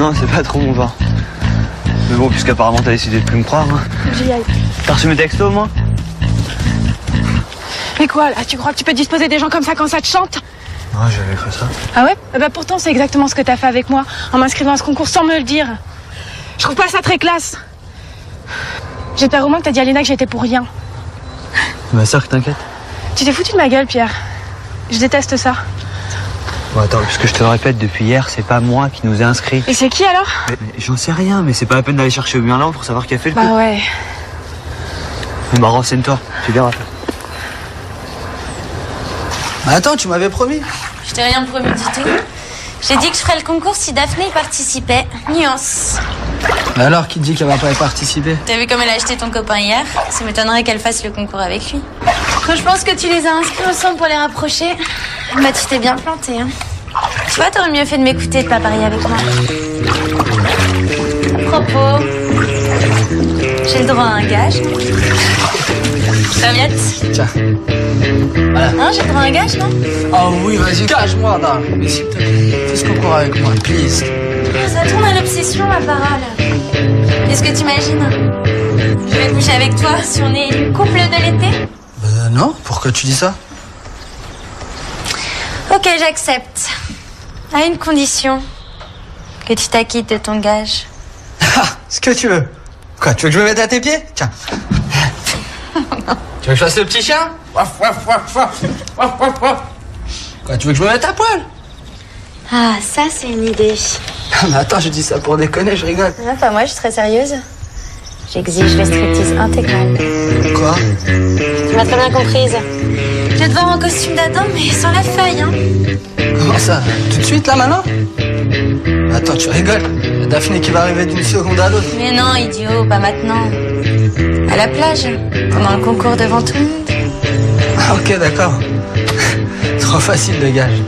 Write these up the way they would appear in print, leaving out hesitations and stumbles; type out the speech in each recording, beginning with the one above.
Non, c'est pas trop mon genre. Mais bon, puisqu'apparemment t'as décidé de plus me croire. Hein. J'y aille. T'as reçu mes textos, moi? Mais quoi, là? Tu crois que tu peux disposer des gens comme ça quand ça te chante? Ouais, j'avais cru ça. Ah ouais? Bah pourtant, c'est exactement ce que t'as fait avec moi, en m'inscrivant à ce concours sans me le dire. Je trouve pas ça très classe. J'espère au moins que t'as dit à Léna que j'étais pour rien. Ma sœur, que t'inquiète. Tu t'es foutu de ma gueule, Pierre. Je déteste ça. Bon, attends, parce que je te le répète depuis hier, c'est pas moi qui nous ai inscrits. Et c'est qui alors? Mais j'en sais rien, mais c'est pas la peine d'aller chercher au bien là pour savoir qui a fait le coup. Bah ouais. Bah renseigne-toi, tu verras. Attends, tu m'avais promis. Je t'ai rien promis du tout. J'ai dit que je ferais le concours si Daphné y participait. Nuance. Alors, qui te dit qu'elle va pas y participer? T'as vu comme elle a acheté ton copain hier? Ça m'étonnerait qu'elle fasse le concours avec lui. Quand je pense que tu les as inscrits ensemble pour les rapprocher, bah tu t'es bien planté, hein. Tu vois, t'aurais mieux fait de m'écouter et de pas parier avec moi. À propos, j'ai le droit à un gage. Serviette. Tiens. Voilà. Hein, j'ai le droit à un gage, non? Oh oui, vas-y, cache-moi, non. Mais s'il te plaît, fais ce concours avec moi, please. Ça tourne à l'obsession, ma parole. Est-ce que t'imagines? Je vais coucher avec toi si on est le couple de l'été? Non, pourquoi tu dis ça? Ok, j'accepte. À une condition. Que tu t'acquittes de ton gage. Ah, ce que tu veux. Quoi, tu veux que je me mette à tes pieds? Tiens. Tu veux que je fasse le petit chien? Waf, waf, waf, waf. Waf, waf, waf. Quoi, tu veux que je me mette à poil? Ah, ça, c'est une idée. Mais attends, je dis ça pour déconner, je rigole. Ah, pas moi, je suis très sérieuse. J'exige le striptease intégral. Quoi? Tu m'as très bien comprise. Je vais te voir en costume d'Adam, mais sans la feuille, hein. Comment ça? Tout de suite, là, maintenant? Attends, tu rigoles? Il y a Daphné qui va arriver d'une seconde à l'autre. Mais non, idiot, pas maintenant. À la plage, pendant le concours devant tout le monde. Ah, ok, d'accord. Trop facile de gage.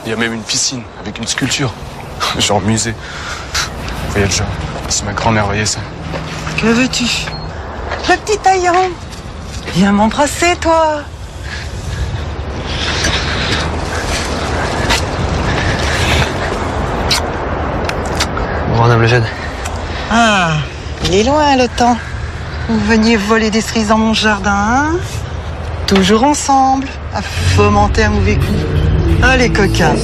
Il y a même une piscine avec une sculpture, genre musée. Vous voyez le genre, si ma grand-mère voyait ça. Que veux-tu? Le petit taillant. Viens m'embrasser, toi. Bon, madame le jeune. Ah, il est loin le temps. Vous veniez voler des cerises dans mon jardin, hein? Toujours ensemble, à fomenter un mauvais coup. Allez, coquin.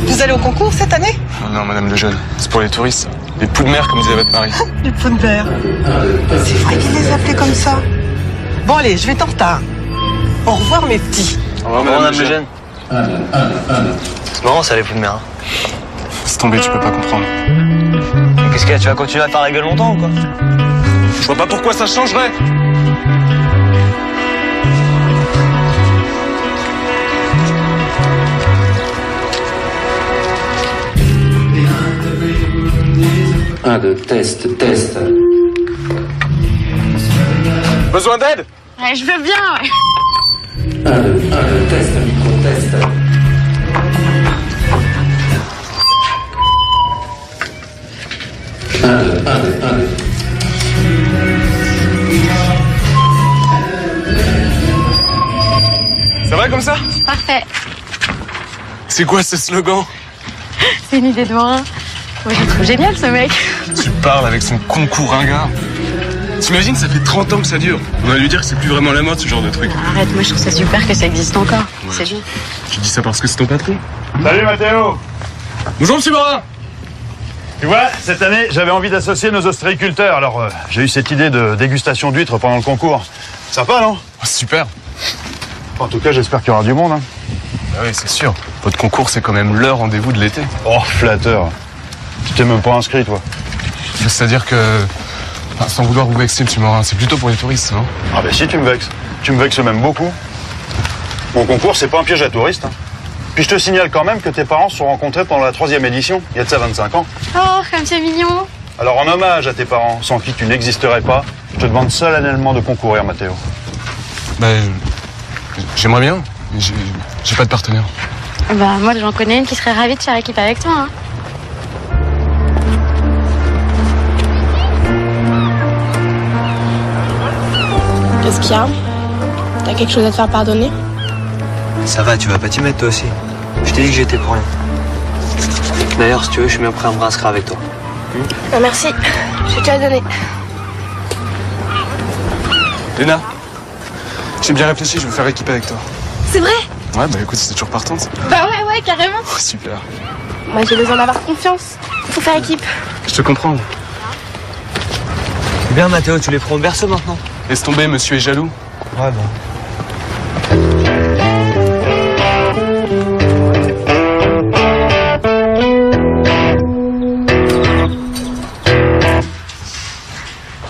Vous allez au concours cette année? Non, madame le jeune, c'est pour les touristes. Les poux de mer, comme disait votre mari. Les poux de mer. C'est vrai qu'ils les appelaient comme ça. Bon, allez, je vais t'en retard. Au revoir, mes petits. Au revoir, Madame le jeune. C'est marrant, ça, les poux de mer. Hein. Laisse tomber, tu peux pas comprendre. Qu'est-ce qu'il y a? Tu vas continuer à faire la gueule longtemps ou quoi? Je vois pas pourquoi ça changerait. Un, deux, test. Besoin d'aide? Ouais, je veux bien, ouais. Un, deux, test, micro-test. Un, deux. Ça va comme ça? Parfait. C'est quoi ce slogan? C'est une idée de moi. Moi, je le trouve génial, ce mec. Tu parles avec son concours ringard. T'imagines, ça fait 30 ans que ça dure. On va lui dire que c'est plus vraiment la mode, ce genre de truc. Arrête, moi, je trouve ça super que ça existe encore. Ouais. C'est bien. Tu dis ça parce que c'est ton patron. Salut Mathéo. Bonjour, monsieur Morin. Tu vois, cette année, j'avais envie d'associer nos ostréiculteurs. Alors, j'ai eu cette idée de dégustation d'huîtres pendant le concours. Sympa, non? Oh, super. En tout cas, j'espère qu'il y aura du monde. Hein. Ah oui, c'est sûr. Votre concours, c'est quand même le rendez-vous de l'été. Oh, flatteur. Tu t'es même pas inscrit, toi. C'est-à-dire que, enfin, sans vouloir vous vexer, monsieur Morin, c'est plutôt pour les touristes, non? Ah ben si, tu me vexes. Tu me vexes même beaucoup. Mon concours, c'est pas un piège à touristes. Hein. Puis je te signale quand même que tes parents se sont rencontrés pendant la 3e édition, il y a de ça 25 ans. Oh, comme c'est mignon. Alors en hommage à tes parents, sans qui tu n'existerais pas, je te demande solennellement de concourir, Mathéo. Bah, j'aimerais bien. J'ai pas de partenaire. Bah, moi, j'en connais une qui serait ravie de faire équipe avec toi. Hein. Qu'est-ce qu'il y a? T'as quelque chose à te faire pardonner? Ça va, tu vas pas t'y mettre toi aussi. Je t'ai dit que j'étais pour rien. D'ailleurs, si tu veux, je suis bien prêt à me réinscrire avec toi. Non, merci. J'ai déjà donné. Léna, j'ai bien réfléchi, je veux faire équipe avec toi. C'est vrai? Ouais, bah écoute, c'est toujours partante. Bah ouais, carrément. Oh, super. Moi, j'ai besoin d'avoir confiance. Faut faire équipe. Je te comprends. C'est bien, Mathéo, tu les prends au berceau maintenant. Laisse tomber, monsieur est jaloux. Ouais, bon.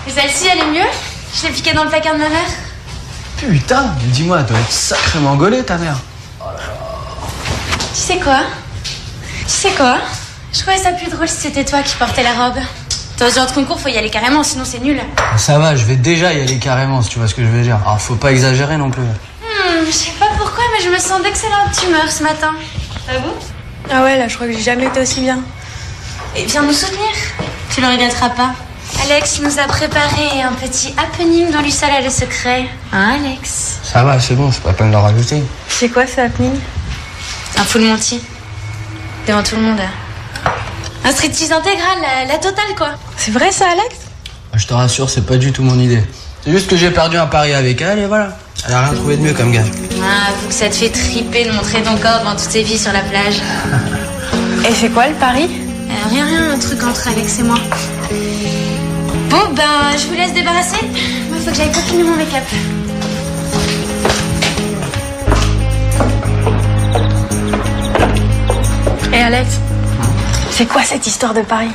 Et celle-ci, elle est mieux? Je l'ai piquée dans le placard de ma mère. Putain, dis-moi, elle doit être sacrément gaulée, ta mère. Tu sais quoi? Je trouvais ça plus drôle si c'était toi qui portais la robe. Dans ce genre de concours, faut y aller carrément, sinon c'est nul. Ça va, je vais déjà y aller carrément, si tu vois ce que je veux dire. Alors, faut pas exagérer non plus. Je sais pas pourquoi, mais je me sens d'excellente humeur ce matin. Ah bon? Ah ouais, là, je crois que j'ai jamais été aussi bien. Et viens nous soutenir. Tu le regretteras pas. Alex nous a préparé un petit happening dans l'Ussala le secret. Hein, Alex? Ça va, c'est bon, c'est pas la peine de le rajouter. C'est quoi ce happening? Un full Monty. Devant tout le monde. Un striptease intégral, la totale, quoi. C'est vrai ça, Alex? Je te rassure, c'est pas du tout mon idée. C'est juste que j'ai perdu un pari avec elle et voilà. Elle a rien trouvé de mieux comme gage. Ah, faut que ça te fait triper de montrer ton corps devant toutes ces filles sur la plage. Et c'est quoi le pari? Rien, un truc entre Alex et moi. Bon, ben, je vous laisse débarrasser. Moi, faut que j'aille peaufiner mon make-up. Et Alex, c'est quoi cette histoire de pari?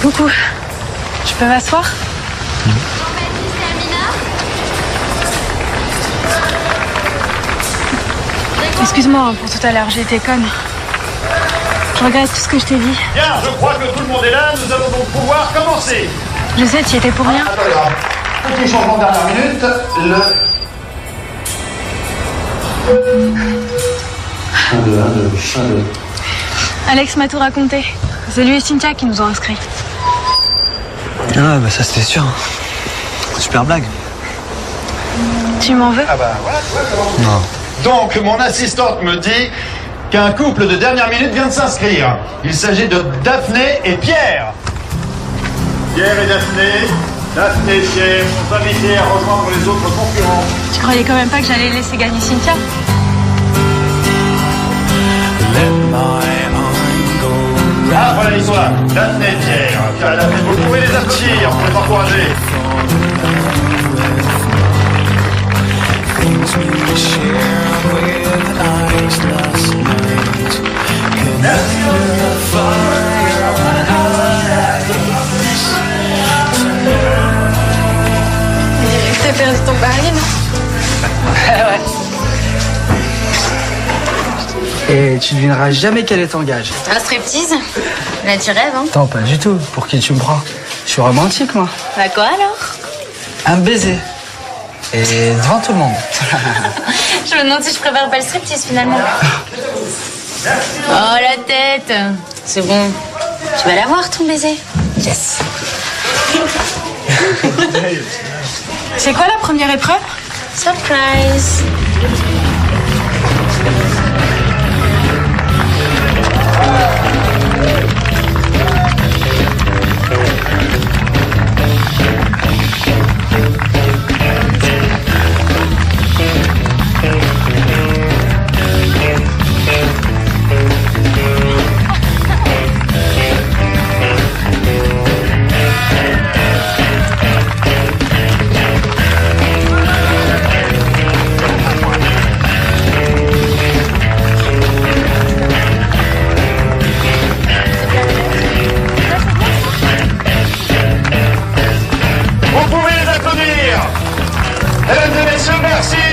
Coucou, je peux m'asseoir? Excuse-moi pour tout à l'heure, j'ai été conne. Je regrette tout ce que je t'ai dit. Bien, je crois que tout le monde est là, nous allons donc pouvoir commencer. Je sais, tu y étais pour rien. Petit changement de dernière minute, Un, deux. Alex m'a tout raconté. C'est lui et Cynthia qui nous ont inscrits. Ah, bah ça c'était sûr. Super blague. Tu m'en veux? Ah bah voilà, tu vois comment. Non. Donc, mon assistante me dit qu'un couple de dernière minute vient de s'inscrire. Il s'agit de Daphné et Pierre. Pierre et Daphné. Daphné et Pierre sont invités à rejoindre les autres concurrents. Tu croyais quand même pas que j'allais laisser gagner Cynthia? Ah, voilà l'histoire. Daphné et Pierre. Pierre et Daphné, vous pouvez les applaudir pour les encourager. T'as perdu ton pari, non? Et tu devineras jamais quel est ton gage. Un striptease? Là, tu rêves, hein? Attends, pas du tout. Pour qui tu me prends? Je suis romantique, moi. Bah quoi, alors? Un baiser. Et devant tout le monde. Je me demande si je préfère pas le striptease, finalement. Oh, la tête! C'est bon. Tu vas l'avoir, ton baiser? Yes! C'est quoi la première épreuve? Surprise!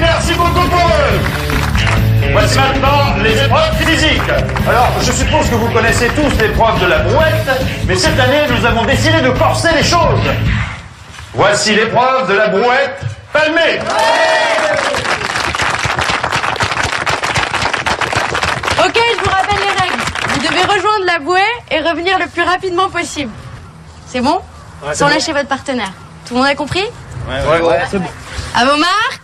Merci beaucoup pour eux. Voici maintenant les épreuves physiques. Alors, je suppose que vous connaissez tous l'épreuve de la brouette, mais cette année, nous avons décidé de corser les choses. Voici l'épreuve de la brouette palmée. Ok, je vous rappelle les règles. Vous devez rejoindre la bouée et revenir le plus rapidement possible. C'est bon? Ouais, sans bon. lâcher votre partenaire. Tout le monde a compris? Ouais, c'est bon. À vos marques.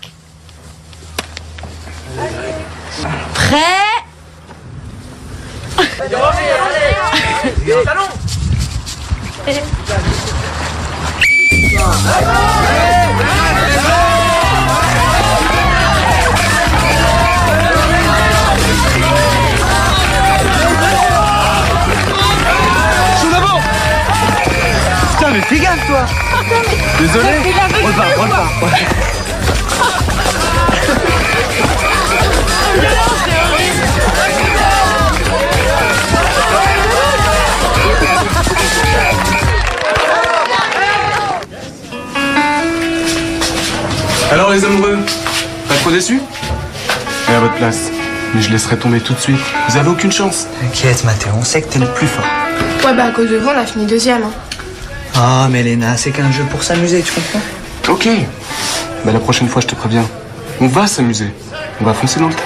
Prêt? Putain, mais fais gaffe, toi. Désolé. Repars. Alors les amoureux, pas trop déçus? Et à votre place, mais je laisserai tomber tout de suite. Vous avez aucune chance. T'inquiète, Mathéo, on sait que t'es le plus fort. Ouais, bah à cause de vous, on a fini deuxième. Hein. Ah, mais Léna, c'est qu'un jeu pour s'amuser, tu comprends? Ok. Bah la prochaine fois, je te préviens. On va s'amuser. On va foncer dans le tas.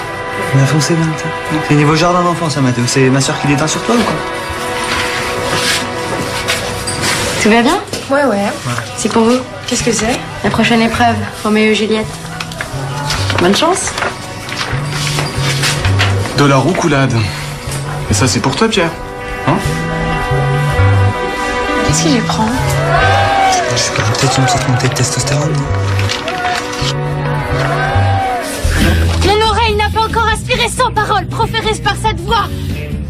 On a foncé dans le tas. C'est niveau jardin d'enfant, ça, Mathéo. C'est ma soeur qui déteint sur toi ou quoi? Tout va bien? Ouais. C'est pour vous. Qu'est-ce que c'est? La prochaine épreuve, Roméo et Juliette. Bonne chance. De la roucoulade. Et ça, c'est pour toi, Pierre. Hein? Qu'est-ce qu'il prend? Je sais pas, peut-être une petite montée de testostérone, non? Mon oreille n'a pas encore aspiré 100 paroles proférées par cette voix.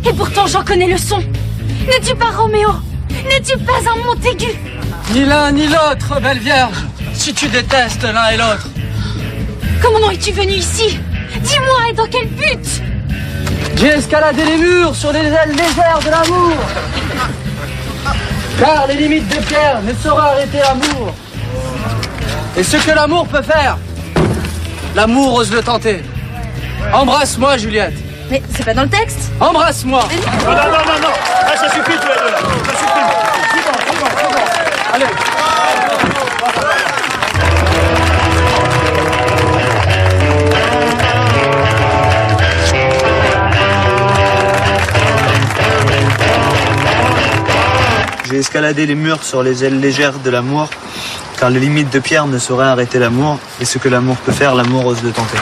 Et pourtant, j'en connais le son. Ne tue pas Roméo. Ne tue pas un Montaigu. Ni l'un ni l'autre, belle vierge. Si tu détestes l'un et l'autre. Comment es-tu venu ici? Dis-moi, et dans quel but? J'ai escaladé les murs sur les ailes légères de l'amour. Car les limites de pierre ne sauraient arrêter l'amour. Et ce que l'amour peut faire, l'amour ose le tenter. Embrasse-moi, Juliette. Mais c'est pas dans le texte? Embrasse-moi. Non. Ah, ça suffit tous les deux là. Ça suffit. C'est bon. Allez. J'ai escaladé les murs sur les ailes légères de l'amour, car les limites de pierre ne sauraient arrêter l'amour, et ce que l'amour peut faire, l'amour ose le tenter.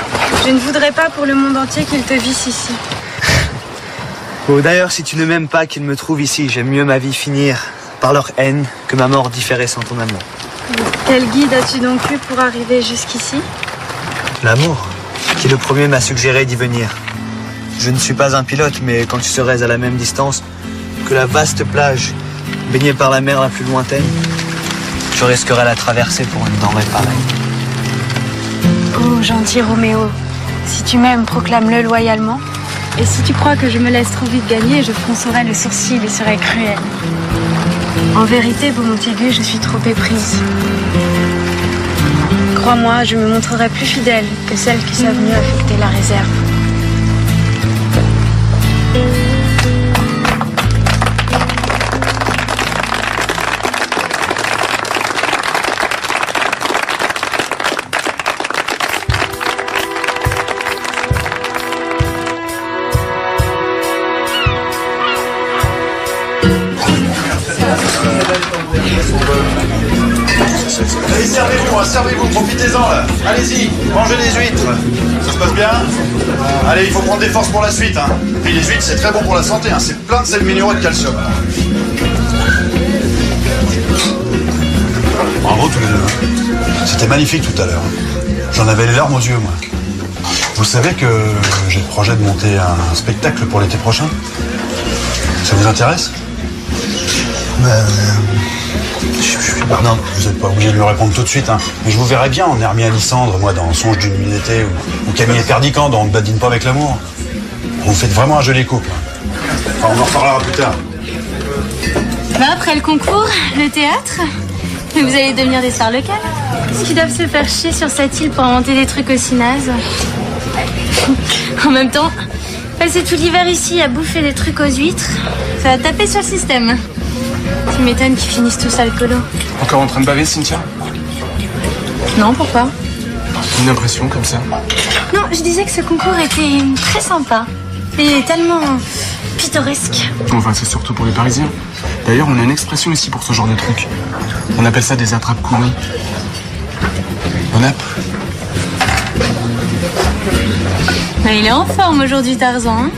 Je ne voudrais pas pour le monde entier qu'il te visse ici. Oh, d'ailleurs, si tu ne m'aimes pas qu'ils me trouvent ici, j'aime mieux ma vie finir par leur haine que ma mort différer sans ton amour. Quel guide as-tu donc eu pour arriver jusqu'ici? L'amour, qui le premier m'a suggéré d'y venir. Je ne suis pas un pilote, mais quand tu serais à la même distance que la vaste plage, baignée par la mer la plus lointaine, je risquerais la traversée pour une denrée pareille. Oh, gentil Roméo, si tu m'aimes, proclame-le loyalement. Et si tu crois que je me laisse trop vite gagner, je froncerai le sourcil et serai cruelle. En vérité, beau Montaigu, je suis trop éprise. Crois-moi, je me montrerai plus fidèle que celles qui savent mieux affecter la réserve. Allez, servez-vous, profitez-en là. Allez-y, mangez des huîtres. Ça se passe bien? Allez, il faut prendre des forces pour la suite. Hein. Et puis les huîtres, c'est très bon pour la santé. Hein. C'est plein de sels minéraux et de calcium. Bravo tous les deux. C'était magnifique tout à l'heure. J'en avais les larmes aux yeux, moi. Vous savez que j'ai le projet de monter un spectacle pour l'été prochain? Ça vous intéresse? Non, vous n'êtes pas obligé de lui répondre tout de suite, hein. Mais je vous verrai bien en Hermie Alissandre, moi, dans Songe d'une nuit d'été, ou Camille et Perdicant dans On ne badine pas avec l'amour. Vous faites vraiment un joli couple. Enfin, on en reparlera plus tard. Bah après le concours, le théâtre, vous allez devenir des stars locales. Est-ce qu'ils doivent se faire chier sur cette île pour inventer des trucs aussi nazes? En même temps, passer tout l'hiver ici à bouffer des trucs aux huîtres, ça va taper sur le système. Tu m'étonnes qu'ils finissent tous alcoolos. Encore en train de baver, Cynthia? Non, pourquoi? Une impression comme ça. Non, je disais que ce concours était très sympa. Et tellement pittoresque. Enfin, c'est surtout pour les Parisiens. D'ailleurs, on a une expression ici pour ce genre de truc. On appelle ça des attrapes-couronnes. Bon app. Bah, il est en forme aujourd'hui, Tarzan. Hein?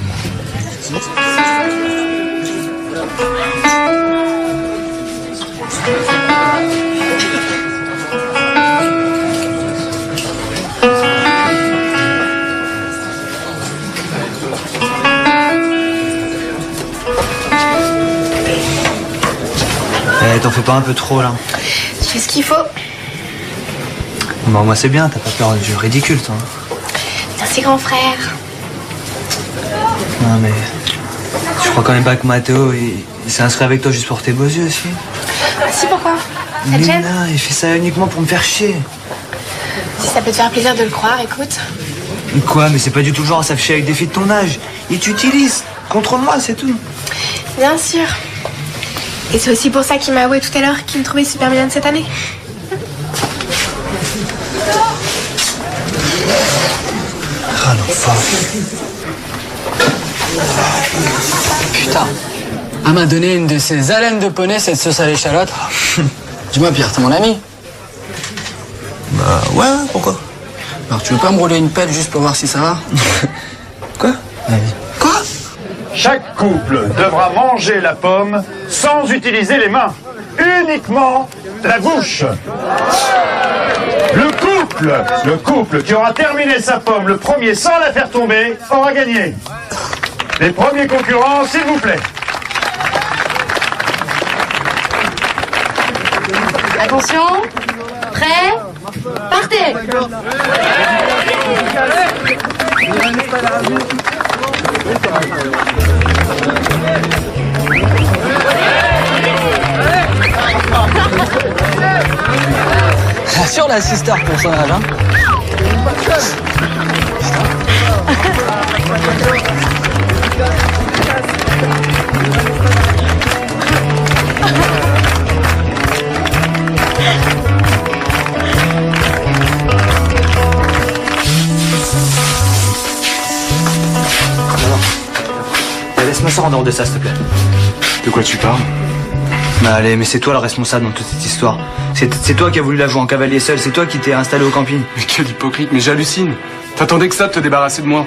T'en fais pas un peu trop là? Je fais ce qu'il faut. Bon, moi c'est bien, t'as pas peur du ridicule toi. Merci grand frère. Non mais... Je crois quand même pas que Mathéo il s'est inscrit avec toi juste pour tes beaux yeux aussi. Ah si, pourquoi? Ça te Mais gêne? non, il fait ça uniquement pour me faire chier. Si ça peut te faire plaisir de le croire, écoute. Quoi? Mais c'est pas du tout le genre à s'afficher avec des filles de ton âge. Il t'utilise. Contrôle-moi, c'est tout. Bien sûr. Et c'est aussi pour ça qu'il m'a avoué tout à l'heure qu'il me trouvait super mignonne cette année. Ah l'enfant. Putain. Elle m'a donné une de ces haleines de poney, cette sauce à l'échalote. Dis-moi, Pierre, t'es mon ami? Bah ouais, pourquoi? Alors, tu veux pas me rouler une pelle juste pour voir si ça va? Quoi? Quoi? Chaque couple devra manger la pomme sans utiliser les mains, uniquement la bouche. Le couple qui aura terminé sa pomme le premier sans la faire tomber aura gagné. Les premiers concurrents, s'il vous plaît. Attention, prêt, partez. Assure la sister pour son âge, hein. Laisse-moi ça en dehors de ça, s'il te plaît. De quoi tu parles? Bah allez, mais c'est toi le responsable dans toute cette histoire. C'est toi qui as voulu la jouer en cavalier seul, c'est toi qui t'es installé au camping. Mais quel hypocrite, mais j'hallucine. T'attendais que ça de te débarrasser de moi.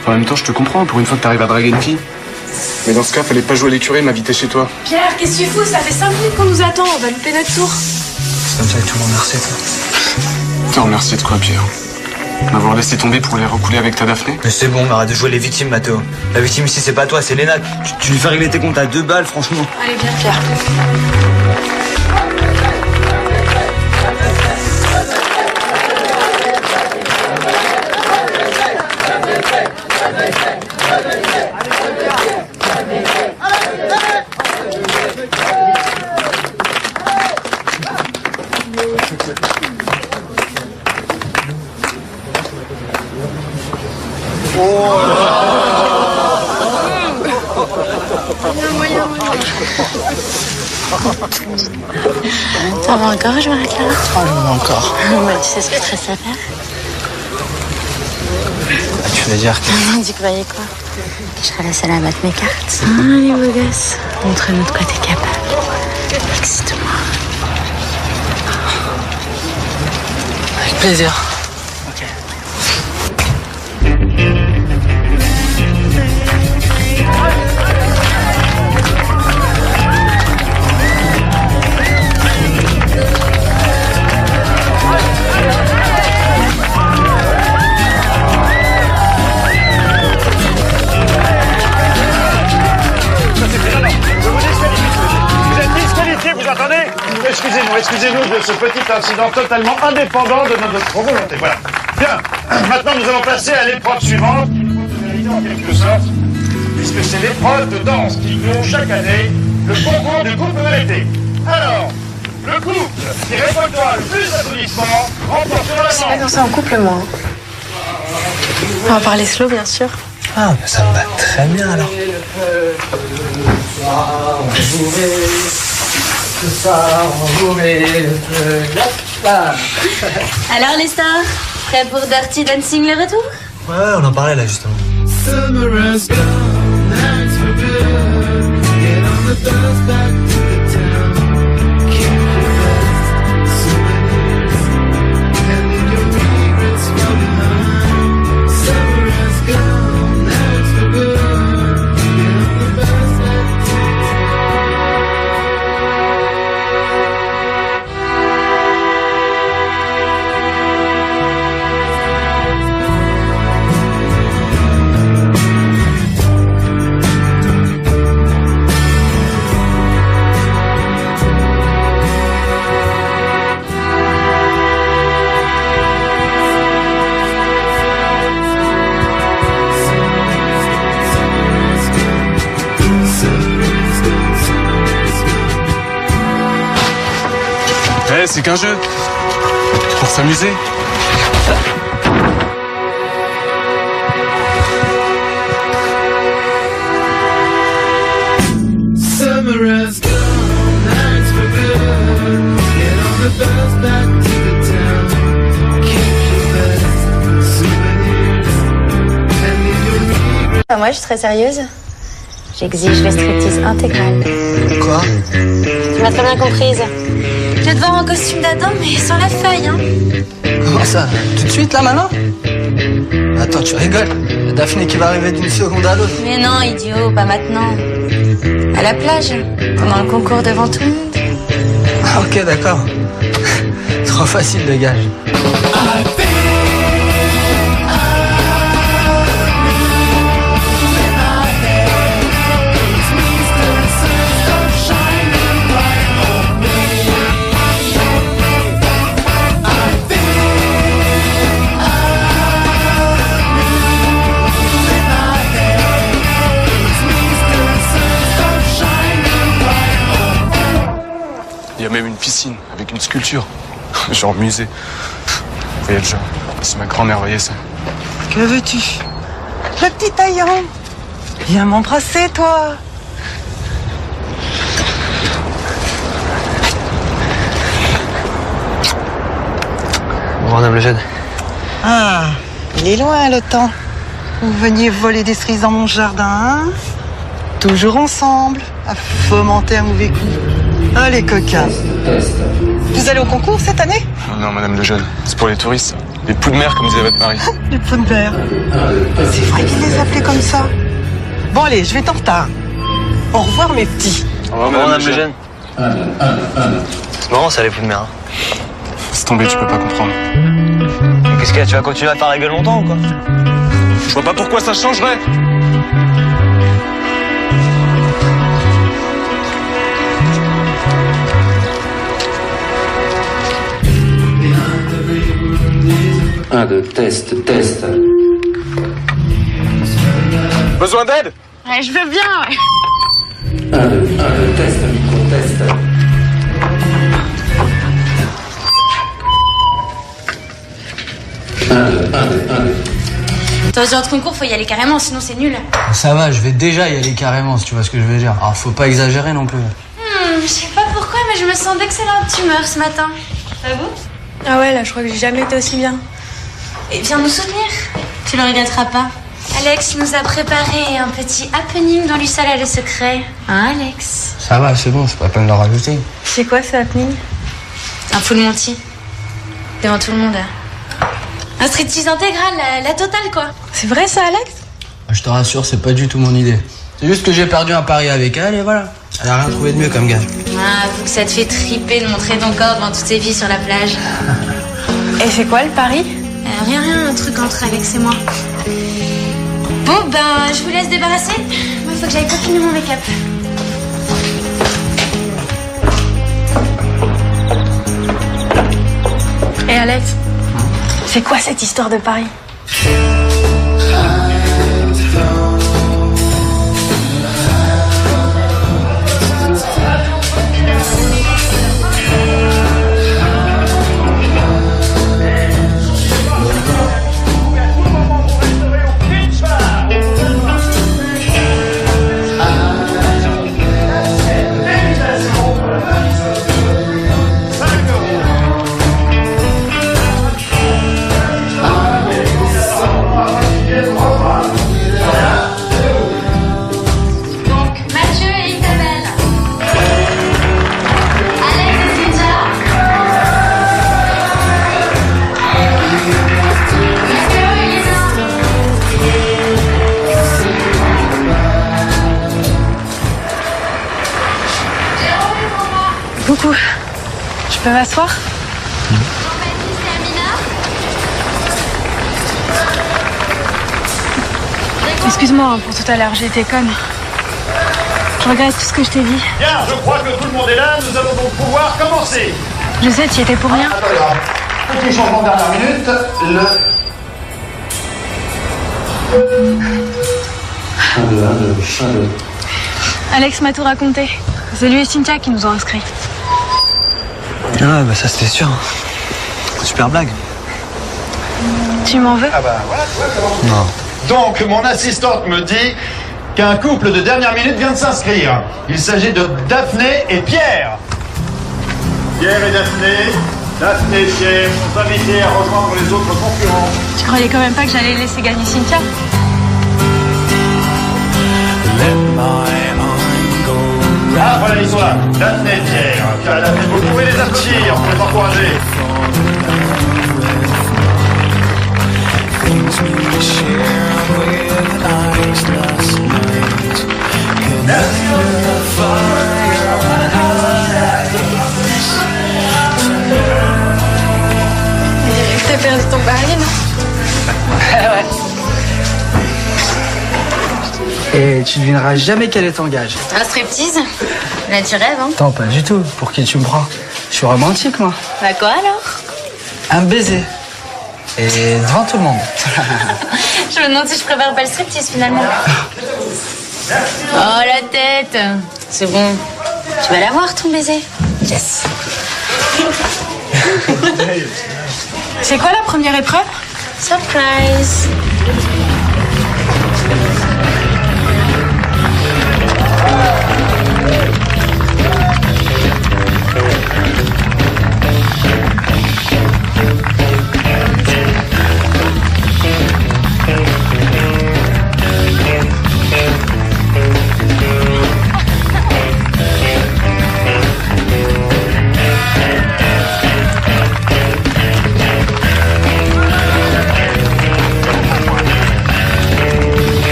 Enfin, en même temps, je te comprends, pour une fois que t'arrives à draguer une fille. Mais dans ce cas, fallait pas jouer les curés et m'inviter chez toi. Pierre, qu'est-ce que tu fous? Ça fait 5 minutes qu'on nous attend, on va louper notre tour. C'est comme ça que tu me remercies, toi. Te remercier de quoi, Pierre? M'avoir laissé tomber pour les recouler avec ta Daphné? Mais c'est bon, arrête de jouer les victimes, Mathéo. La victime ici, c'est pas toi, c'est Léna. Tu lui fais régler tes comptes à 2 balles, franchement. Allez, viens, Pierre. T'en veux encore, je m'arrête là? Ah, je veux encore. Bah, tu sais ce que je reste à faire? Tu veux dire que... Tu croyais quoi? Que je serais la seule à battre mes cartes? Ah, les beaux gosses, montre-nous de quoi t'es capable. Excite-moi. Avec plaisir. Ok. Vous entendez? Excusez-nous de ce petit incident totalement indépendant de notre volonté. Voilà. Bien. Maintenant, nous allons passer à l'épreuve suivante, qui pose vérité en quelque sorte, puisque c'est l'épreuve de danse qui clôt chaque année le concours du couple de l'été. Alors, le couple qui récoltera le plus d'applaudissements remportera la Je sais pas manche. danser en couple, moi. On va parler slow, bien sûr. Ah, mais ça me va très bien alors. Alors les stars, prêts pour Dirty Dancing le retour? Ouais, on en parlait là justement. C'est qu'un jeu. Pour s'amuser. Moi, je suis très sérieuse. J'exige le striptease intégral. Quoi? Tu m'as très bien comprise. Je vais te voir en costume d'Adam, mais sans la feuille, hein. Comment ça? Tout de suite, là, maintenant? Attends, tu rigoles? Il y a Daphné qui va arriver d'une seconde à l'autre. Mais non, idiot, pas maintenant. À la plage, pendant le concours devant tout le monde. Ah, ok, d'accord. Trop facile, dégage. Il y a même une piscine avec une sculpture. Genre musée. Vous voyez le genre. Si ma grand-mère voyait ça. Que veux-tu? Le petit taillant. Viens m'embrasser, toi. Bon, madame le jeune. Ah, il est loin le temps. Vous veniez voler des cerises dans mon jardin, hein? Toujours ensemble, à fomenter un mauvais coup. Allez, coquins. Vous allez au concours cette année? Non, madame le jeune. C'est pour les touristes. Les poux de mer, comme disait votre mari. Les poux de mer. C'est vrai qu'il les appelait comme ça. Bon, allez, je vais être en retard. Au revoir, mes petits. Au revoir, Bon, madame madame le jeune. C'est marrant ça, les poux de mer. Hein. C'est tombé, tu peux pas comprendre. Qu'est-ce qu'il y a? Tu vas continuer à faire la gueule longtemps ou quoi? Je vois pas pourquoi ça changerait. Un, deux, test. Besoin d'aide? Ouais, je veux bien, ouais. Un, deux, test, micro, test. Un, deux. Dans ce genre de concours, faut y aller carrément, sinon c'est nul. Ça va, je vais déjà y aller carrément, si tu vois ce que je veux dire. Alors, faut pas exagérer non plus. Je sais pas pourquoi, mais je me sens d'excellente humeur ce matin. À vous? Ah ouais, là, je crois que j'ai jamais été aussi bien. Et viens nous soutenir. Tu le regretteras pas. Alex nous a préparé un petit happening dont lui seul a le secret. Hein, Alex? Ça va, c'est bon, c'est pas la peine de le rajouter. C'est quoi, ce happening? Un full Monty. Devant tout le monde. Un striptease intégral, la totale quoi. C'est vrai ça, Alex? Je te rassure, c'est pas du tout mon idée. C'est juste que j'ai perdu un pari avec elle et voilà. Elle a rien trouvé de mieux comme gage. Ah, faut que ça te fait triper de montrer ton corps devant toutes ces filles sur la plage. Et c'est quoi le pari? Rien, un truc entre Alex et moi. Bon, ben, je vous laisse débarrasser. Moi, il faut que j'aille peaufiner mon make-up. Et Alex, c'est quoi cette histoire de pari? Coucou, je peux m'asseoir? Excuse-moi pour tout à l'heure, j'ai été conne. Je regrette tout ce que je t'ai dit. Bien, je crois que tout le monde est là, nous allons donc pouvoir commencer. Je sais, tu y étais pour rien. Petit changement de dernière minute. Alex m'a tout raconté. C'est lui et Cynthia qui nous ont inscrits. Ah bah ça c'était sûr. Super blague. Tu m'en veux? Ah bah voilà, tu vois comment. Non. Donc, mon assistante me dit qu'un couple de dernière minute vient de s'inscrire. Il s'agit de Daphné et Pierre. Pierre et Daphné. Daphné et Pierre sont invités à rejoindre les autres concurrents. Tu croyais quand même pas que j'allais laisser gagner Cynthia? Ah voilà, ils sont là. Daphné et Pierre. Pierre et Daphné, vous pouvez les applaudir pour les encourager. T'as perdu ton pari, non? Ouais. Et tu devineras jamais quel est ton gage. Un striptease? Là, tu rêves, hein? Attends, pas du tout. Pour qui tu me prends? Je suis romantique, moi. Bah quoi alors? Un baiser. Et devant tout le monde. Je me demande si je préfère pas le striptease finalement. Oh la tête! C'est bon. Tu vas l'avoir ton baiser? Yes. C'est quoi la première épreuve? Surprise!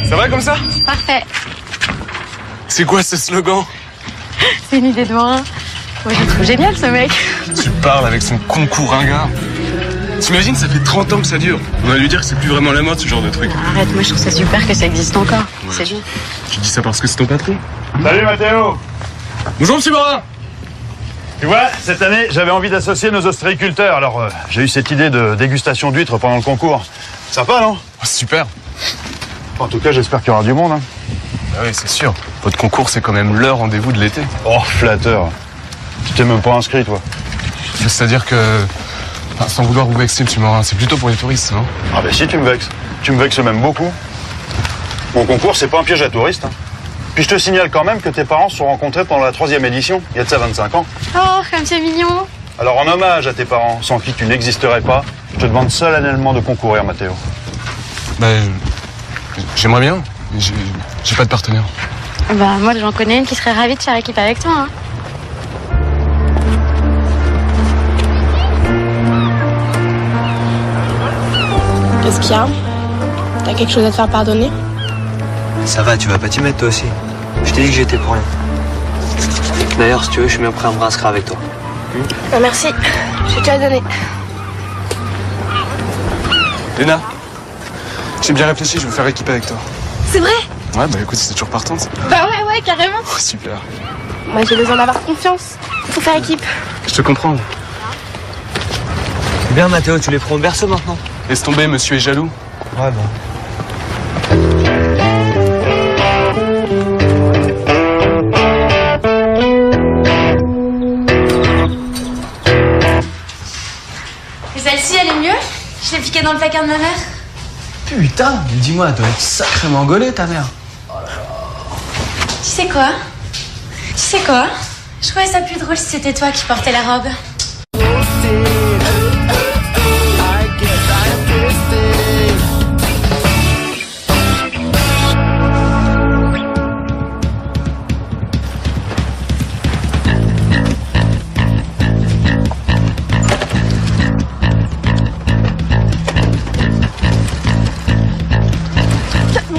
Ça va comme ça? Parfait. C'est quoi ce slogan? C'est une idée de moi. Moi, je le trouve génial, ce mec. Tu parles avec son concours ringard. T'imagines, ça fait 30 ans que ça dure. On va lui dire que c'est plus vraiment la mode, ce genre de truc. Arrête, moi, je trouve ça super que ça existe encore. Ouais. C'est bien. Tu dis ça parce que c'est ton patron. Salut Mathéo. Bonjour, monsieur Morin. Tu vois, cette année, j'avais envie d'associer nos ostréiculteurs. Alors, j'ai eu cette idée de dégustation d'huîtres pendant le concours. Sympa, non? Oh, super. En tout cas, j'espère qu'il y aura du monde. Hein. Ah oui, c'est sûr. Votre concours, c'est quand même le rendez-vous de l'été. Oh, flatteur. Tu t'es même pas inscrit, toi. C'est-à-dire que, enfin, sans vouloir vous vexer, monsieur Morin, c'est plutôt pour les touristes, non? Ah ben si, tu me vexes. Tu me vexes même beaucoup. Mon concours, c'est pas un piège à touristes. Hein. Puis je te signale quand même que tes parents se sont rencontrés pendant la 3e édition, il y a de ça 25 ans. Oh, comme c'est mignon. Alors en hommage à tes parents, sans qui tu n'existerais pas, je te demande solennellement de concourir, Mathéo. J'aimerais bien. J'ai pas de partenaire. Bah, moi, j'en connais une qui serait ravie de faire équipe avec toi. Hein. Qu'est-ce qu'il y a? T'as quelque chose à te faire pardonner? Ça va, tu vas pas t'y mettre toi aussi. Je t'ai dit que j'étais pour rien. D'ailleurs, si tu veux, je suis bien prêt à me réinscrire avec toi. Merci, je vais te la donner. Léna, j'ai bien réfléchi, je veux faire équipe avec toi. C'est vrai? Ouais, bah écoute, c'est toujours partante. Bah ouais, carrément. Oh, super. Moi, j'ai besoin d'avoir confiance. Faut faire équipe. Je te comprends. C'est bien, Mathéo, tu les prends au berceau maintenant? Laisse tomber, monsieur est jaloux. Ouais, bon. Et celle-ci, elle est mieux? Je l'ai piquée dans le placard de ma mère. Putain, mais dis-moi, elle doit être sacrément gaulée, ta mère. Tu sais quoi? Je trouvais ça plus drôle si c'était toi qui portais la robe.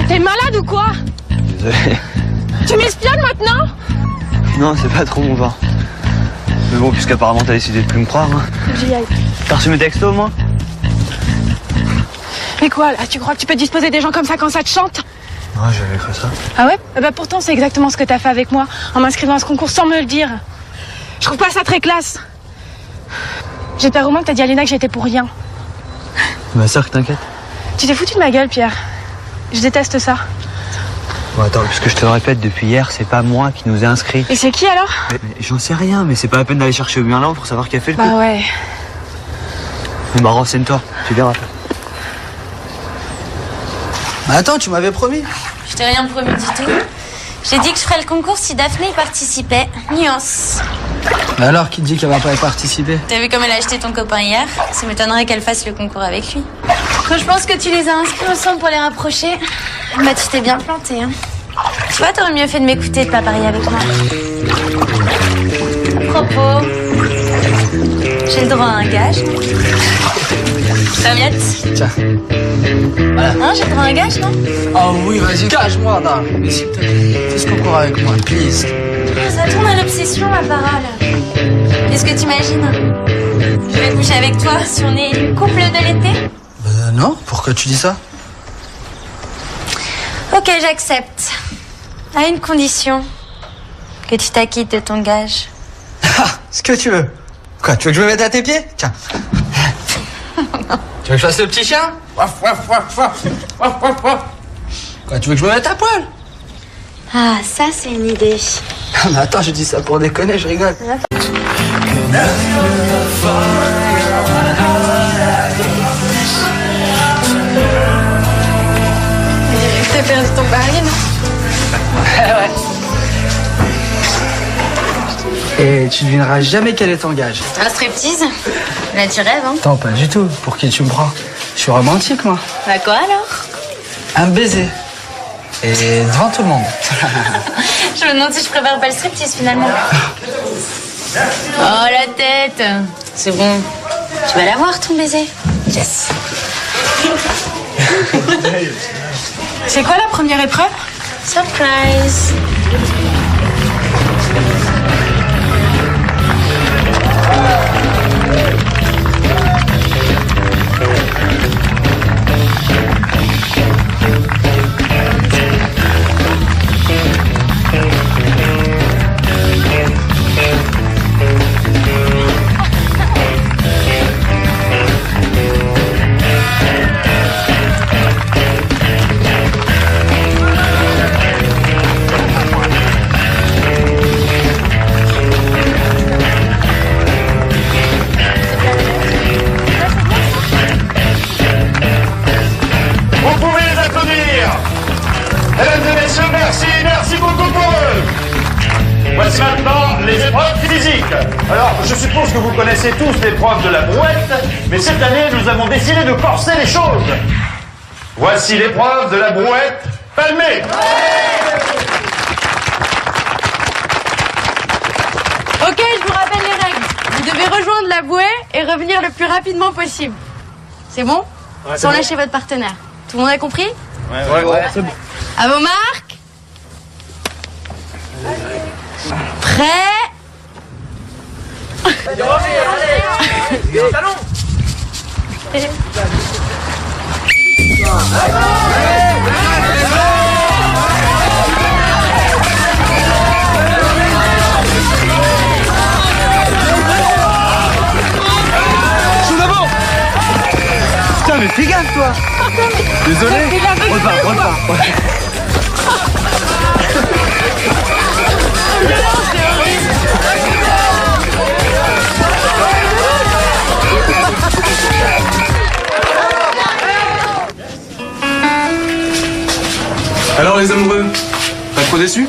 T'es malade ou quoi? Désolé. Tu m'espionnes maintenant? Non, c'est pas trop mon genre. Mais bon, puisqu'apparemment t'as décidé de plus me croire. Hein. J'y aille. T'as reçu mes textos au moins? Mais quoi, là? Tu crois que tu peux disposer des gens comme ça quand ça te chante? Ouais, j'avais cru ça. Ah ouais? Bah pourtant, c'est exactement ce que t'as fait avec moi, en m'inscrivant à ce concours sans me le dire. Je trouve pas ça très classe. J'espère au moins que t'as dit à Léna que j'étais pour rien. Ma sœur, t'inquiète. Tu t'es foutu de ma gueule, Pierre. Je déteste ça. Bon, attends, puisque je te le répète depuis hier, c'est pas moi qui nous ai inscrits. Et c'est qui alors? Mais j'en sais rien, mais c'est pas la peine d'aller chercher au bien pour savoir qui a fait le coup. Bah ouais. Bon, bah renseigne-toi, tu verras. Mais attends, tu m'avais promis. Je t'ai rien promis du tout. J'ai dit que je ferais le concours si Daphné y participait. Nuance. Mais alors, qui te dit qu'elle va pas y participer? T'as vu comme elle a acheté ton copain hier? Ça m'étonnerait qu'elle fasse le concours avec lui. Quand je pense que tu les as inscrits ensemble pour les rapprocher, bah tu t'es bien planté. Hein. Tu vois, t'aurais mieux fait de m'écouter et de pas parier avec moi. À propos, j'ai le droit à un gage. Serviette? Tiens. Voilà. Hein, j'ai le droit à un gage, non? Oh oui, vas-y, gage-moi, non. Mais s'il te plaît, fais ce concours avec moi, please. Ça tourne à l'obsession, ma parole. Qu'est-ce que t'imagines? Je vais coucher avec toi si on est élu couple de l'été? Non, pourquoi tu dis ça? Ok, j'accepte. À une condition. Que tu t'acquittes de ton gage. Ah, ce que tu veux. Quoi, tu veux que je me mette à tes pieds? Tiens. Tu veux que je fasse le petit chien? Waf, waf, waf, waf. Waf, waf, waf. Quoi, tu veux que je me mette à poil? Ah, ça, c'est une idée. Ah, mais attends, je dis ça pour déconner, je rigole. T'as perdu ton pari, non? Ouais. Et tu devineras jamais quel est ton gage. Un striptease? Là, tu rêves, hein? Attends, pas du tout. Pour qui tu me prends? Je suis romantique, moi. Bah quoi, alors? Un baiser. Et devant tout le monde. Je me demande si je prépare pas le striptease, finalement. Oh, la tête! C'est bon. Tu vas l'avoir, ton baiser? Yes. C'est quoi la première épreuve? Surprise! les épreuves physiques. Alors, je suppose que vous connaissez tous l'épreuve de la brouette, mais cette année, nous avons décidé de corser les choses. Voici l'épreuve de la brouette palmée. Ok, je vous rappelle les règles. Vous devez rejoindre la bouée et revenir le plus rapidement possible. C'est bon? Sans lâcher votre partenaire. Tout le monde a compris? Ouais, c'est bon. À vos marques. Prêt? Putain, mais fais gaffe, toi. Désolé. Repars. Alors les amoureux, pas trop déçus?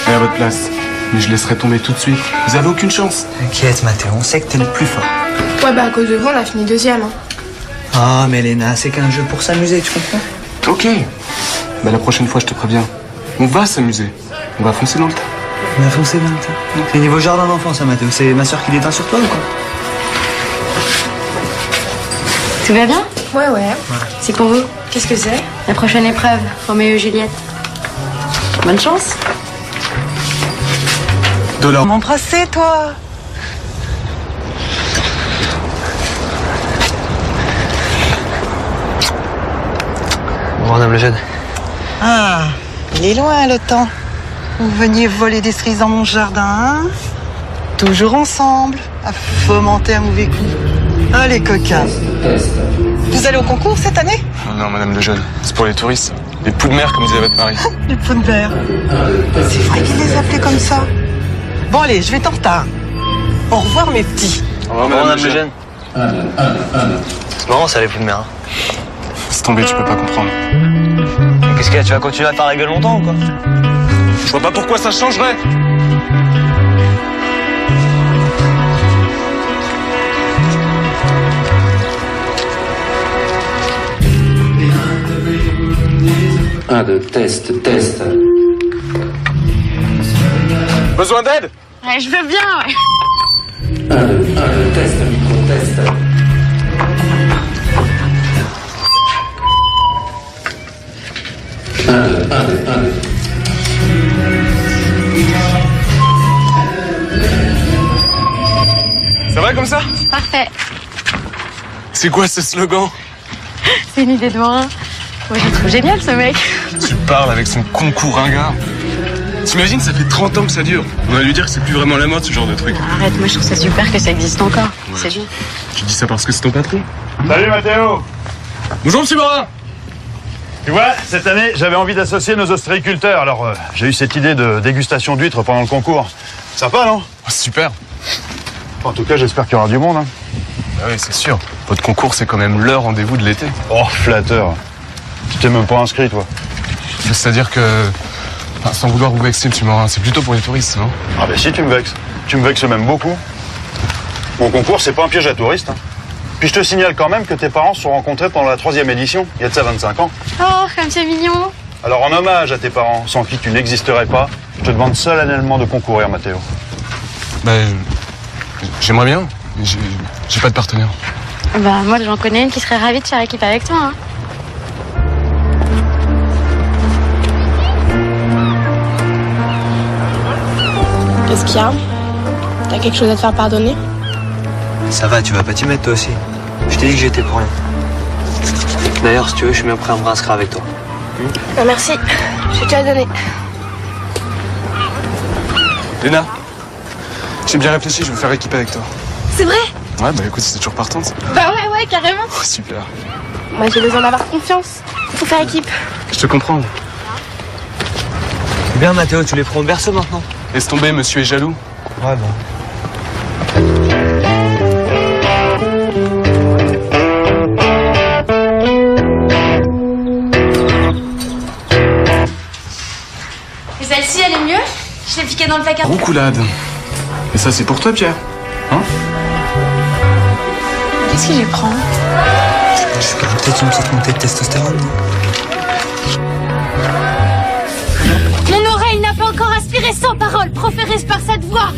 Je vais à votre place, mais je laisserai tomber tout de suite. Vous avez aucune chance. T'inquiète, Mathéo, on sait que t'es le plus fort. Ouais, bah à cause de vous, on a fini deuxième. Hein. Ah, mais Léna, c'est qu'un jeu pour s'amuser, tu comprends? Ok. Bah la prochaine fois, je te préviens. On va s'amuser. On va foncer dans le tas. On va foncer dans le tas. C'est niveau jardin d'enfant, ça, Mathéo. C'est ma soeur qui déteint sur toi ou quoi? Tout va bien? Ouais. C'est pour vous. Qu'est-ce que c'est? La prochaine épreuve, Roméo et Juliette. Bonne chance. $. M'embrasser, toi. Bon, Madame le jeune. Ah, il est loin le temps. Vous veniez voler des cerises dans mon jardin, hein? Toujours ensemble, à fomenter un mauvais coup. Ah, les coquins. Vous allez au concours cette année? Non, Madame le jeune, c'est pour les touristes. Les poux de mer, comme disait votre mari. Les poux de mer. C'est vrai qu'il les appelait comme ça. Bon, allez, je vais être en retard. Au revoir, mes petits. Au revoir, Madame le jeune. C'est marrant, ça, les poux de mer. Hein. Laisse tomber, tu peux pas comprendre. Qu'est-ce qu'il y a? Tu vas continuer à faire la gueule longtemps ou quoi? Je vois pas pourquoi ça changerait. Un, deux, test. Besoin d'aide? Ouais, je veux bien, ouais. Un, deux, test, micro-test. Un, deux. Ça va comme ça? Parfait. C'est quoi ce slogan? C'est une idée de moi. Moi, je le trouve génial, ce mec. Tu parles avec son concours ringard. T'imagines, ça fait 30 ans que ça dure. On va lui dire que c'est plus vraiment la mode, ce genre de truc. Arrête, moi, je trouve ça super que ça existe encore. Ouais. C'est bien. Tu dis ça parce que c'est ton patron? Salut Mathéo. Bonjour, monsieur Morin. Tu vois, cette année, j'avais envie d'associer nos ostréiculteurs. Alors, j'ai eu cette idée de dégustation d'huîtres pendant le concours. Sympa, non? Oh, super. En tout cas, j'espère qu'il y aura du monde. Hein. Ah oui, c'est sûr. Votre concours, c'est quand même le rendez-vous de l'été. Oh, flatteur. Tu t'es même pas inscrit, toi. C'est-à-dire que, enfin, sans vouloir vous vexer, monsieur Morin, c'est plutôt pour les touristes, non? Ah ben si, tu me vexes. Tu me vexes même beaucoup. Mon concours, c'est pas un piège à touristes. Hein. Puis je te signale quand même que tes parents se sont rencontrés pendant la 3e édition, il y a de ça 25 ans. Oh, comme c'est mignon. Alors en hommage à tes parents, sans qui tu n'existerais pas, je te demande solennellement de concourir, Mathéo. Ben, j'aimerais bien, mais j'ai pas de partenaire. Bah, moi, j'en connais une qui serait ravie de faire équipe avec toi. Hein. Qu'est-ce qu'il y a? T'as quelque chose à te faire pardonner? Ça va, tu vas pas t'y mettre toi aussi. Je t'ai dit que j'étais pour rien. D'ailleurs, si tu veux, je suis bien prêt à me réinscrire avec toi. Non, merci. Je vais te la donner. Léna, j'ai bien réfléchi, je veux faire équipe avec toi. C'est vrai? Ouais, bah écoute, c'est toujours partante. Bah ouais, carrément. Oh, super. Moi, j'ai besoin d'avoir confiance. Faut faire équipe. Je te comprends. C'est bien, Mathéo, tu les prends au berceau maintenant. Laisse tomber, monsieur est jaloux. Ouais, bon. Et celle-ci, elle est mieux? Je l'ai piquée dans le placard. Roucoulade. Et ça, c'est pour toi, Pierre. Hein? Qu'est-ce que je prends? Je suis peut-être une petite montée de testostérone. Mon oreille n'a pas encore aspiré 100 paroles proférées par cette voix.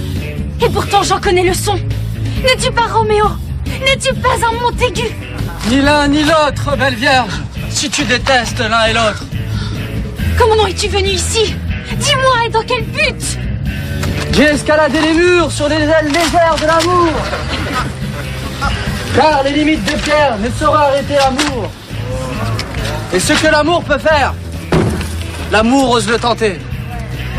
Et pourtant, j'en connais le son. Ne tue pas Roméo. Ne tue pas un Montaigu. Ni l'un ni l'autre, belle vierge. Si tu détestes l'un et l'autre. Comment es-tu venu ici? Dis-moi, et dans quel but? J'ai escaladé les murs sur les ailes légères de l'amour. Car les limites de pierre ne sauraient arrêter l'amour. Et ce que l'amour peut faire, l'amour ose le tenter.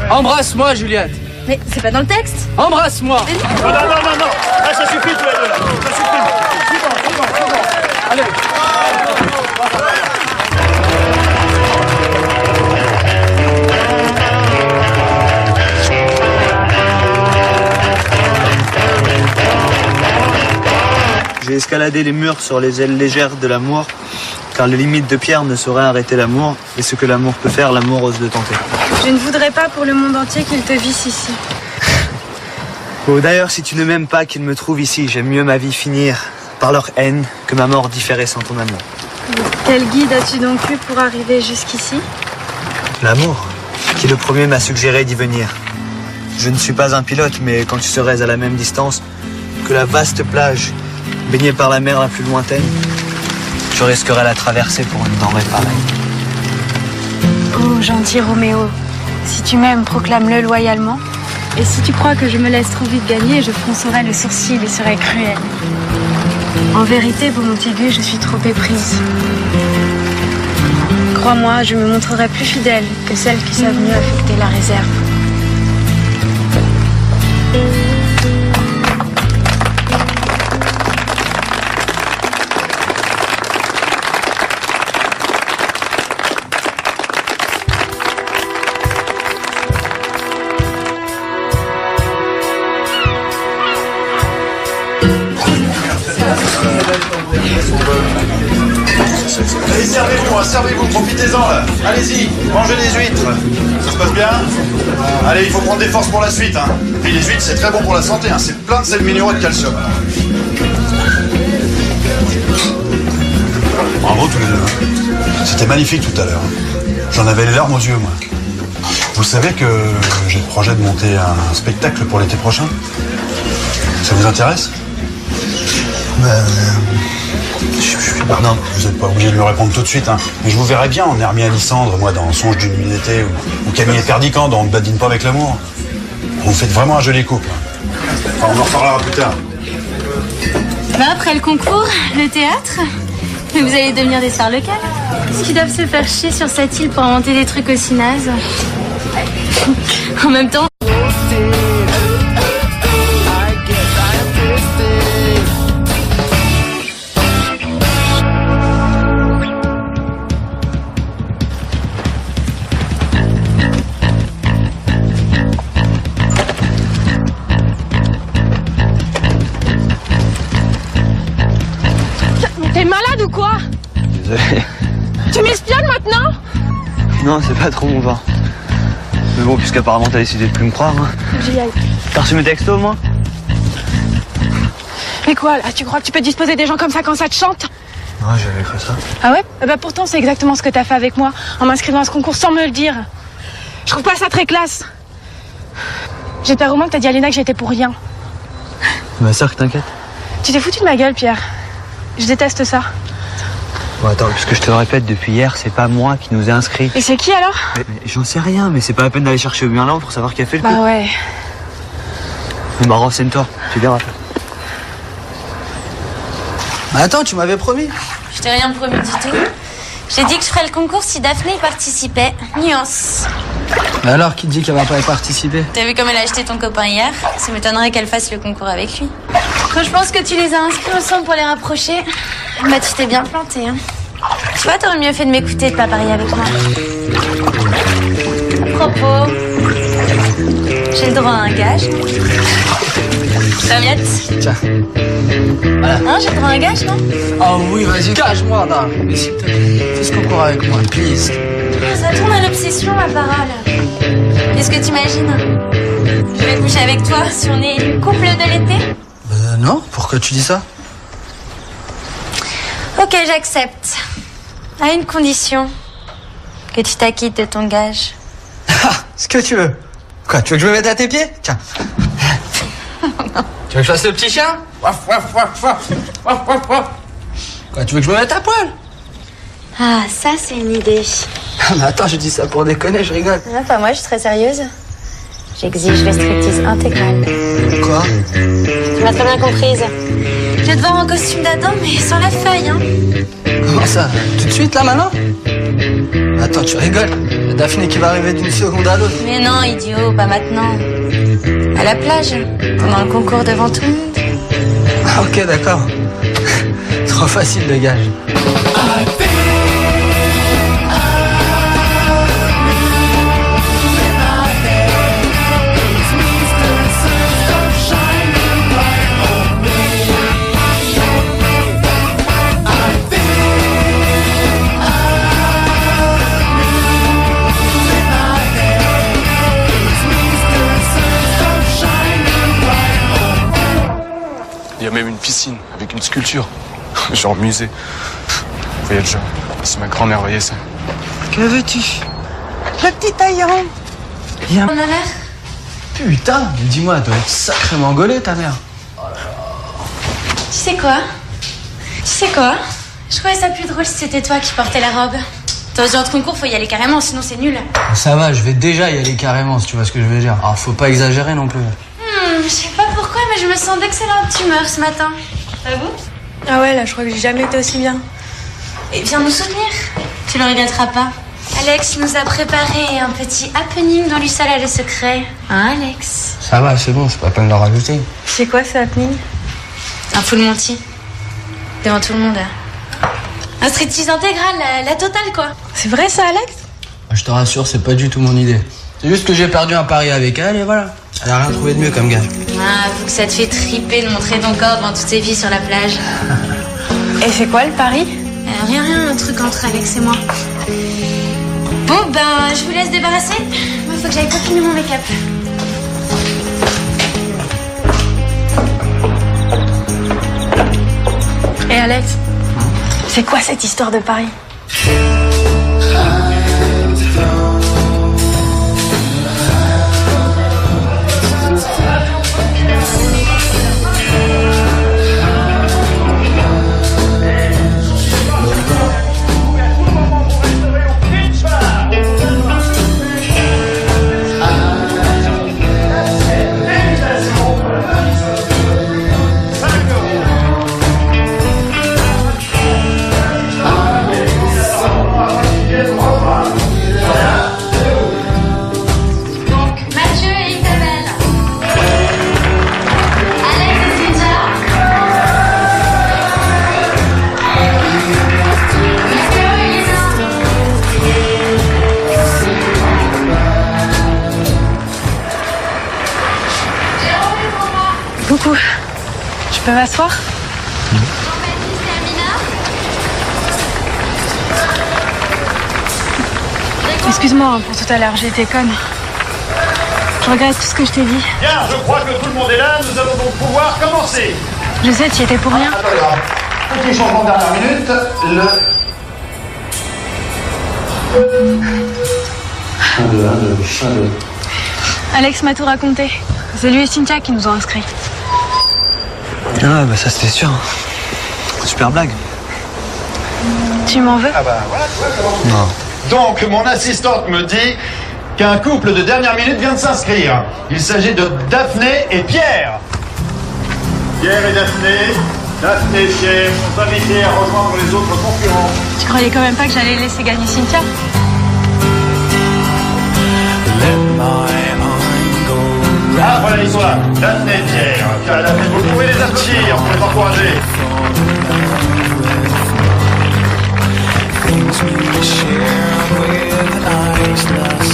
Embrasse-moi, Juliette. Mais c'est pas dans le texte. Embrasse-moi. Non. Là, ça suffit, tous les deux, là. Ça suffit. C'est bon. Allez. J'ai escaladé les murs sur les ailes légères de l'amour, car les limites de pierre ne sauraient arrêter l'amour, et ce que l'amour peut faire, l'amour ose le tenter. Je ne voudrais pas pour le monde entier qu'il te visse ici. Oh, d'ailleurs, si tu ne m'aimes pas qu'il me trouve ici, j'aime mieux ma vie finir par leur haine que ma mort différer sans ton amour. Quel guide as-tu donc eu pour arriver jusqu'ici? L'amour, qui le premier m'a suggéré d'y venir. Je ne suis pas un pilote, mais quand tu serais à la même distance que la vaste plage, baignée par la mer la plus lointaine, je risquerais la traversée pour une denrée pareille. Oh, gentil Roméo, si tu m'aimes, proclame-le loyalement. Et si tu crois que je me laisse trop vite gagner, je froncerai le sourcil et serai cruelle. En vérité, beau Montaigu, je suis trop éprise. Crois-moi, je me montrerai plus fidèle que celles qui savent mieux affecter la réserve. Allez, servez-vous, profitez-en là. Allez-y, mangez les huîtres. Ça se passe bien? Allez, il faut prendre des forces pour la suite. Hein. Puis les huîtres, c'est très bon pour la santé. Hein. C'est plein de sels minéraux et de calcium. Bravo tous les deux. C'était magnifique tout à l'heure. J'en avais les larmes aux yeux, moi. Vous savez que j'ai le projet de monter un spectacle pour l'été prochain? Ça vous intéresse? Non, vous n'êtes pas obligé de me répondre tout de suite, hein. Mais je vous verrais bien en Hermie Alissandre, moi, dans Songe d'une nuit d'été, ou Camille et Perdican dans On ne badine pas avec l'amour. Vous faites vraiment un joli couple. Enfin, on en reparlera plus tard. Après le concours, le théâtre. Mais vous allez devenir des stars locales. Est-ce qu'ils doivent se faire chier sur cette île pour inventer des trucs aussi nazes? En même temps... T'es malade ou quoi? Désolé. Tu m'espionnes maintenant? Non, c'est pas trop mon genre. Mais bon, puisqu'apparemment t'as décidé de plus me croire. Hein. J'y aille. T'as reçu mes textos au moins? Mais quoi là? Tu crois que tu peux disposer des gens comme ça quand ça te chante? Non, j'avais cru ça. Ah ouais? Eh ben pourtant c'est exactement ce que t'as fait avec moi en m'inscrivant à ce concours sans me le dire. Je trouve pas ça très classe. J'espère au moins que t'as dit à Léna que j'étais pour rien. Ma sœur, t'inquiète. Tu t'es foutu de ma gueule, Pierre. Je déteste ça. Bon, attends, puisque je te le répète depuis hier, c'est pas moi qui nous ai inscrits. Et c'est qui alors? Mais j'en sais rien, mais c'est pas la peine d'aller chercher au bien là pour savoir qui a fait le coup. Bah ouais. Bah renseigne-toi, tu verras. Mais attends, tu m'avais promis. Je t'ai rien promis du tout. J'ai dit que je ferais le concours si Daphné y participait. Nuance. Mais alors, qui te dit qu'elle va pas y participer? T'as vu comme elle a acheté ton copain hier? Ça m'étonnerait qu'elle fasse le concours avec lui. Quand je pense que tu les as inscrits ensemble pour les rapprocher, bah tu t'es bien planté. Hein. Tu vois, t'aurais mieux fait de m'écouter et de pas parier avec moi. À propos, j'ai le droit à un gage. Serviette. Tiens. Voilà. Hein, j'ai le droit à un gage, non? Oh oui, vas-y, gage-moi, Dan. Mais s'il te plaît, fais ce concours avec moi, please. Ça tourne à l'obsession, ma parole. Qu'est-ce que t'imagines? Je vais te coucher avec toi si on est élu couple de l'été? Non, pourquoi tu dis ça? Ok, j'accepte. À une condition. Que tu t'acquittes de ton gage. Ce que tu veux. Quoi, tu veux que je me mette à tes pieds? Tiens. Tu veux que je fasse le petit chien? Waf, waf, waf, waf. Waf, waf, waf. Quoi, tu veux que je me mette à poil? Ah, ça c'est une idée. Mais attends, je dis ça pour déconner, je rigole. Ah, pas moi, je suis très sérieuse. J'exige le striptease intégral. Quoi? Tu m'as très bien comprise. Je vais te voir en costume d'Adam, mais sans la feuille, hein. Comment ça? Tout de suite, là, maintenant? Attends, tu rigoles? Il y a Daphné qui va arriver d'une seconde à l'autre. Mais non, idiot, pas maintenant. À la plage, pendant le concours devant tout le monde. Ah, ok, d'accord. Trop facile, le gage. Il y a même une piscine avec une sculpture. Genre musée. Vous voyez le genre. Si ma grand-mère voyait ça. Que veux-tu? Le petit taillant. Viens. Ma mère? Putain, mais dis-moi, elle doit être sacrément gaulée, ta mère. Tu sais quoi? Je trouvais ça plus drôle si c'était toi qui portais la robe. Dans ce genre de concours, faut y aller carrément, sinon c'est nul. Ça va, je vais déjà y aller carrément, si tu vois ce que je veux dire. Alors, faut pas exagérer non plus. Je sais pas pourquoi, mais je me sens d'excellente humeur ce matin. À vous? Ah ouais, là, je crois que j'ai jamais été aussi bien. Et viens nous soutenir. Tu le regretteras pas. Alex nous a préparé un petit happening dont lui seul a le secret. Hein, Alex? Ça va, c'est bon, c'est pas la peine de le rajouter. C'est quoi ce happening? Un full Monty. Devant tout le monde. Un striptease intégral, la totale quoi. C'est vrai ça, Alex? Je te rassure, c'est pas du tout mon idée. C'est juste que j'ai perdu un pari avec elle et voilà. Elle a rien trouvé de mieux comme gars. Ah, faut que ça te fait triper de montrer ton corps devant toutes ces filles sur la plage. Et c'est quoi le pari? Rien, un truc entre Alex et moi. Bon, ben, je vous laisse débarrasser. Moi, faut que j'aille peaufiner mon make-up. Et Alex, c'est quoi cette histoire de pari? Coucou, je peux m'asseoir? Excuse-moi pour tout à l'heure, j'ai été conne. Je regrette tout ce que je t'ai dit. Bien, je crois que tout le monde est là, nous allons donc pouvoir commencer. Je sais, tu y étais pour rien. Petit changement de dernière minute, Alex m'a tout raconté. C'est lui et Cynthia qui nous ont inscrits. Ah bah ça c'était sûr. Super blague. Tu m'en veux? Ah bah voilà, tu vois comment. Non. Donc, mon assistante me dit qu'un couple de dernière minute vient de s'inscrire. Il s'agit de Daphné et Pierre. Pierre et Daphné. Daphné et Pierre sont invités à rejoindre les autres concurrents. Tu croyais quand même pas que j'allais laisser gagner Cynthia? Ah, voilà, ils sont là. Daphné et Pierre. Pierre et Daphné, vous pouvez les applaudir pour les encourager. Things we share with an eyes less